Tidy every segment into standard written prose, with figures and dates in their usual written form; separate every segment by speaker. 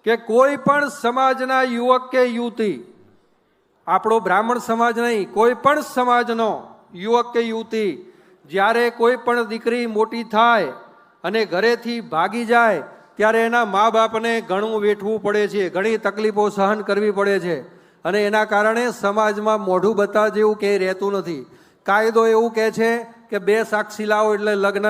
Speaker 1: કે કોઈ પણ સમાજના યુવક કે યુવતી, આપણો બ્રાહ્મણ સમાજ નહીં, કોઈ પણ સમાજનો યુવક કે યુવતી જ્યારે કોઈ પણ દીકરી મોટી થાય અને ઘરેથી ભાગી જાય ત્યારે એના મા બાપને ઘણું વેઠવું પડે છે, ઘણી તકલીફો સહન કરવી પડે છે અને એના કારણે સમાજમાં મોઢું બતા જેવું ક્યાંય રહેતું નથી. કાયદો એવું કહે છે કે 2 સાક્ષી લાવો એટલે લગ્ન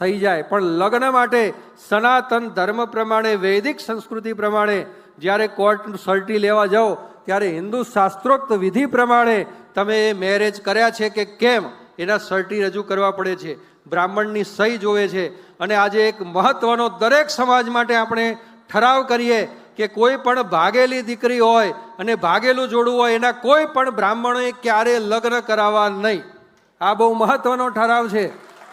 Speaker 1: થઈ જાય, પણ લગ્ન માટે સનાતન ધર્મ પ્રમાણે, વૈદિક સંસ્કૃતિ પ્રમાણે જ્યારે કોર્ટ સર્ટી લેવા જાઓ ત્યારે હિન્દુ શાસ્ત્રોક્ત વિધિ પ્રમાણે તમે એ મેરેજ કર્યા છે કે કેમ એના સર્ટી રજૂ કરવા પડે છે, બ્રાહ્મણની સહી જોવે છે. અને આજે એક મહત્વનો દરેક સમાજ માટે આપણે ઠરાવ કરીએ કે કોઈ પણ ભાગેલી દીકરી હોય અને ભાગેલું જોડું હોય એના કોઈ પણ બ્રાહ્મણોએ ક્યારે લગ્ન કરાવવા નહીં. આ બહુ મહત્વનો ઠરાવ છે.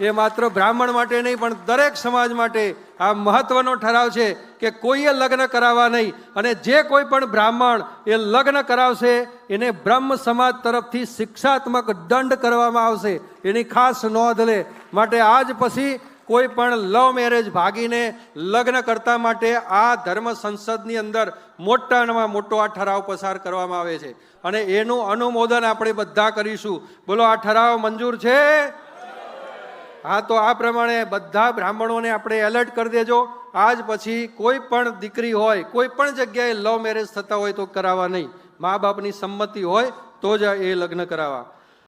Speaker 1: એ માત્ર બ્રાહ્મણ માટે નહીં પણ દરેક સમાજ માટે આ મહત્વનો ઠરાવ છે કે કોઈએ લગ્ન કરાવવા નહીં. અને જે કોઈ પણ બ્રાહ્મણ એ લગ્ન કરાવશે એને બ્રહ્મ સમાજ તરફથી શિક્ષાત્મક દંડ કરવામાં આવશે, એની ખાસ નોંધ લે. માટે આજ પછી કોઈ પણ લવ મેરેજ ભાગીને લગ્ન કરતા માટે આ ધર્મ સંસદની અંદર મોટામાં મોટો આ ઠરાવ પસાર કરવામાં આવે છે અને એનું અનુમોદન આપણે બધા કરીશું. બોલો, આ ઠરાવ મંજૂર છે? હા, તો આ પ્રમાણે બધા બ્રાહ્મણોને આપણે એલર્ટ કરી દેજો. આજ પછી કોઈ પણ દીકરી હોય, કોઈ પણ જગ્યાએ લવ મેરેજ થતા હોય તો કરાવવા નહીં. મા બાપની સંમતિ હોય તો જ એ લગ્ન કરાવવા.